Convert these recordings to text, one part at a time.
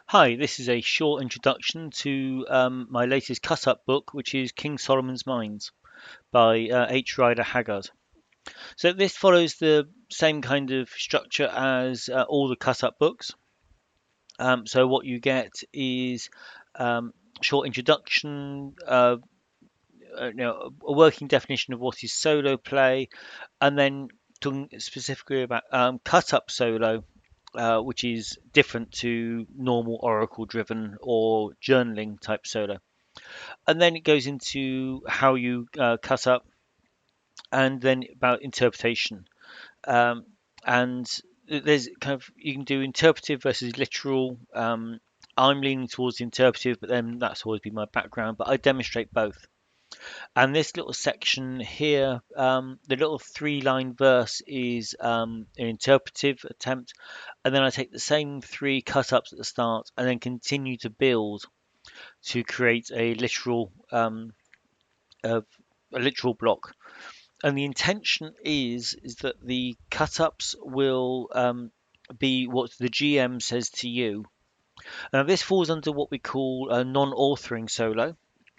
Hi, this is a short introduction to my latest cut-up book, which is King Solomon's Mines by H. Rider Haggard. So this follows the same kind of structure as all the cut-up books. So what you get is short introduction, a working definition of what is solo play, and then talking specifically about cut-up solo, which is different to normal Oracle driven or journaling type solo. And then it goes into how you cut up and then about interpretation. Um, and there's kind of, you can do interpretive versus literal. I'm leaning towards interpretive, but then that's always been my background. But I demonstrate both. And this little section here, the little 3-line verse is an interpretive attempt, and then I take the same 3 cut ups at the start and then continue to build to create uh, a literal block. And the intention is that the cut ups will be what the GM says to you. Now this falls under what we call a non-authoring solo.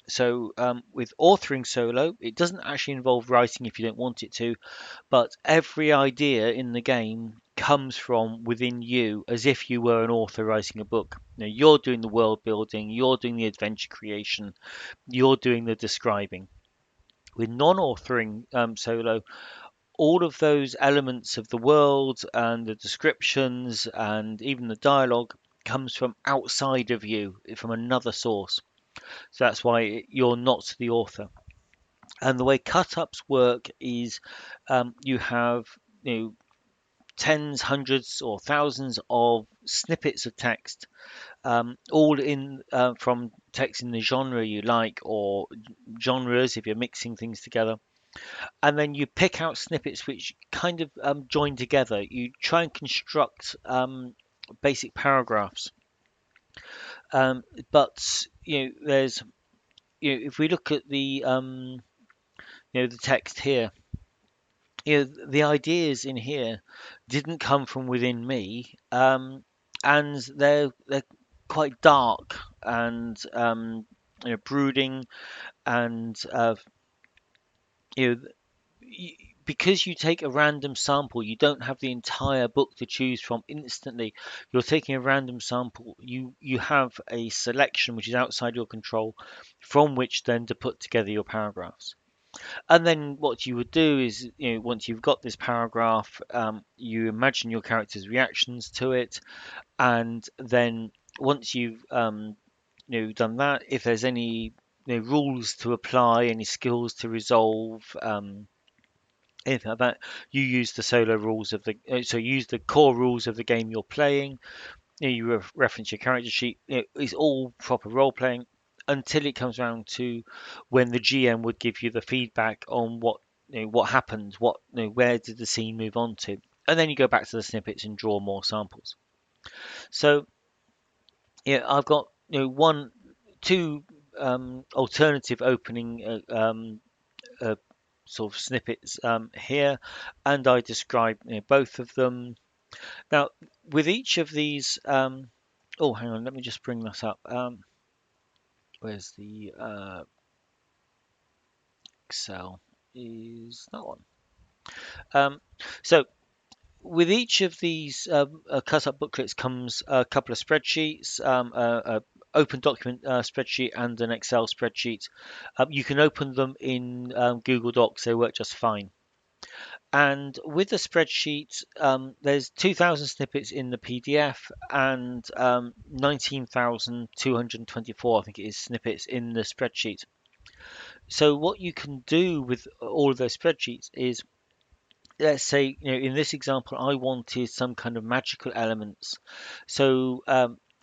So with authoring solo, it doesn't actually involve writing if you don't want it to, but every idea in the game comes from within you as if you were an author writing a book. Now, you're doing the world building, you're doing the adventure creation, you're doing the describing. With non-authoring solo, all of those elements of the world and the descriptions and even the dialogue comes from outside of you, from another source. So that's why you're not the author. And the way cut-ups work is you have you know tens, hundreds, or thousands of snippets of text, all in from text in the genre you like, or genres if you're mixing things together. And then you pick out snippets which kind of join together. You try and construct basic paragraphs. But there's if we look at the text here, the ideas in here didn't come from within me, and they're quite dark and brooding, and you know because you take a random sample, you don't have the entire book to choose from instantly. You're taking a random sample. You have a selection which is outside your control, from which then to put together your paragraphs. And then what you would do is, once you've got this paragraph, you imagine your character's reactions to it, and then once you've done that, if there's any rules to apply, any skills to resolve, anything like that, you use the solo rules of the so you use the core rules of the game you're playing. You reference your character sheet. It's all proper role playing until it comes around to when the GM would give you the feedback on what happened, where did the scene move on to, and then you go back to the snippets and draw more samples. So I've got one, two alternative opening uh, sort of snippets here, and I describe both of them. Now, with each of these, oh, hang on, let me just bring this up. Where's the Excel? Is that one? Um, so with each of these cut-up booklets comes a couple of spreadsheets, a open document spreadsheet and an Excel spreadsheet. You can open them in Google Docs; they work just fine. And with the spreadsheet, there's 2,000 snippets in the PDF and 19,224, I think it is, snippets in the spreadsheet. So what you can do with all of those spreadsheets is, let's say, in this example, I wanted some kind of magical elements. So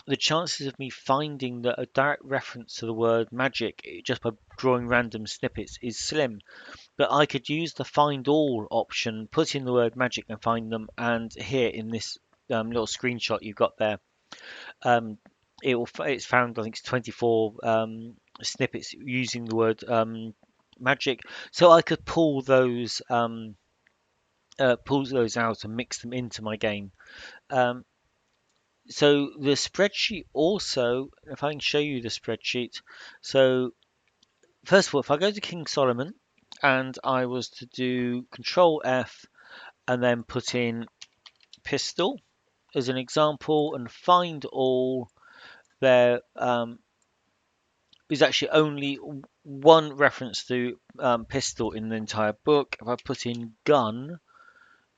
the chances of me finding a direct reference to the word magic just by drawing random snippets is slim. But I could use the find all option, put in the word magic and find them. And here in this little screenshot you've got there, um, it's found, I think it's 24 snippets using the word magic. So I could pull those out and mix them into my game. Um, So the spreadsheet also, if I can show you the spreadsheet. So first of all, if I go to King Solomon and I was to do Control F and then put in pistol as an example and find all, there is actually only one reference to pistol in the entire book. If I put in gun,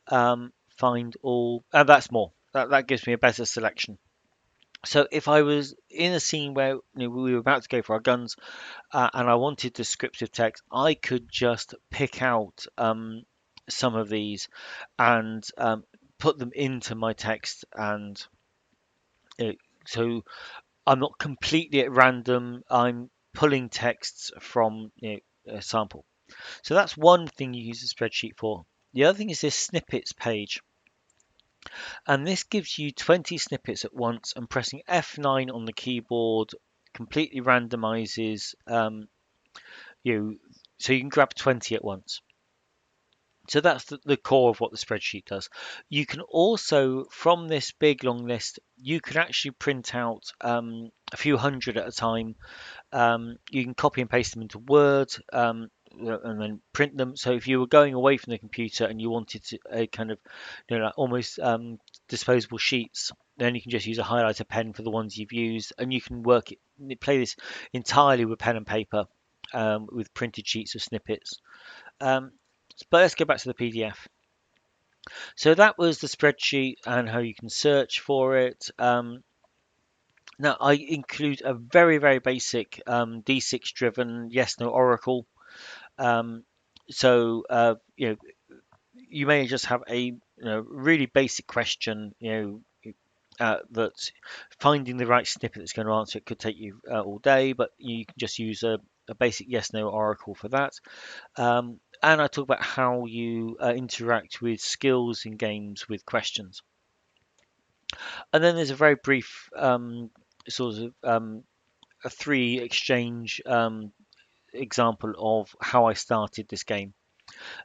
find all, and that's more. That gives me a better selection. So if I was in a scene where we were about to go for our guns and I wanted descriptive text, I could just pick out some of these and put them into my text, and uh, so I'm not completely at random. I'm pulling texts from a sample. So that's one thing you use a spreadsheet for. The other thing is this snippets page. And this gives you 20 snippets at once, and pressing F9 on the keyboard completely randomizes you, so you can grab 20 at once. So that's the core of what the spreadsheet does. You can also, from this big long list, you can actually print out a few hundred at a time. You can copy and paste them into Word and then print them. So if you were going away from the computer and you wanted to, a kind of, like almost disposable sheets, then you can just use a highlighter pen for the ones you've used, and you can play this entirely with pen and paper with printed sheets of snippets. Um, but let's go back to the PDF. So that was the spreadsheet and how you can search for it. Now I include a very, very basic D6 driven yes no oracle. Um, you may just have a really basic question, that finding the right snippet that's going to answer it could take you all day, but you can just use a basic yes no oracle for that. And I talk about how you interact with skills in games with questions. And then there's a very brief sort of a three exchange example of how I started this game.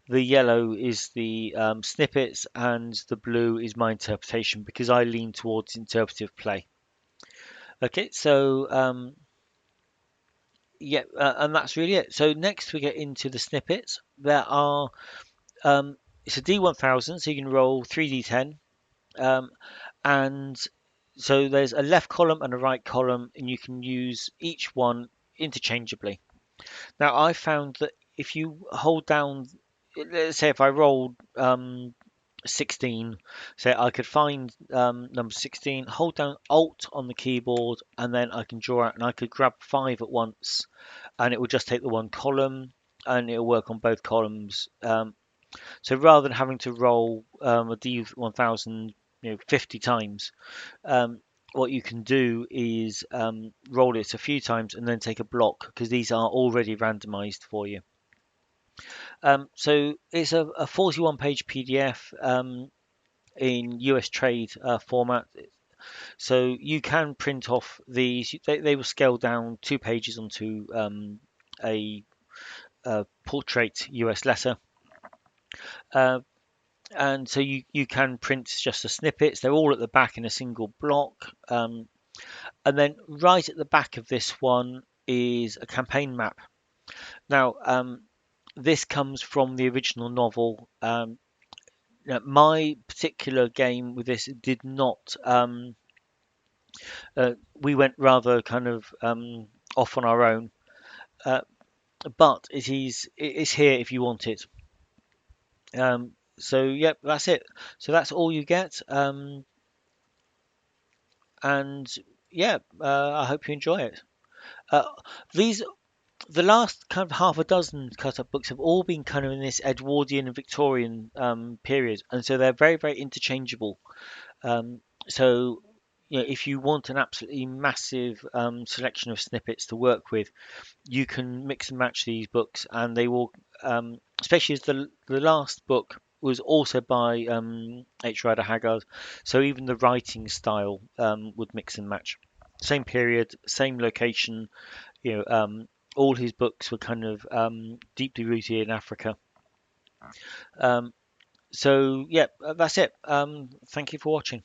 The yellow is the snippets, and the blue is my interpretation because I lean towards interpretive play. Okay, so yeah, and that's really it. So next we get into the snippets. There are it's a D1000, so you can roll 3d10, and so there's a left column and a right column, and you can use each one interchangeably. Now I found that if you hold down, let's say if I rolled 16, so I could find number 16, hold down Alt on the keyboard, and then I can draw out, and I could grab 5 at once, and it will just take the one column, and it'll work on both columns. So rather than having to roll a D1000 50 times, what you can do is roll it a few times and then take a block, because these are already randomized for you. So it's a 41-page PDF in US trade format. So you can print off these. They will scale down 2 pages onto a portrait US letter. And so you can print just the snippets. They're all at the back in a single block. And then right at the back of this one is a campaign map. Now, this comes from the original novel. My particular game with this did not. We went rather kind of off on our own, uh, but it's here if you want it. So yep, that's it. So that's all you get. And yeah, I hope you enjoy it. Uh, these the last kind of half a dozen cut-up books have all been kind of in this Edwardian and Victorian period, and so they're very, very interchangeable. Um, so, if you want an absolutely massive selection of snippets to work with, you can mix and match these books, and they will, especially as the last book was also by H. Rider Haggard, so even the writing style would mix and match. Same period, same location. You know, all his books were kind of deeply rooted in Africa. Um, so yeah, that's it. Thank you for watching.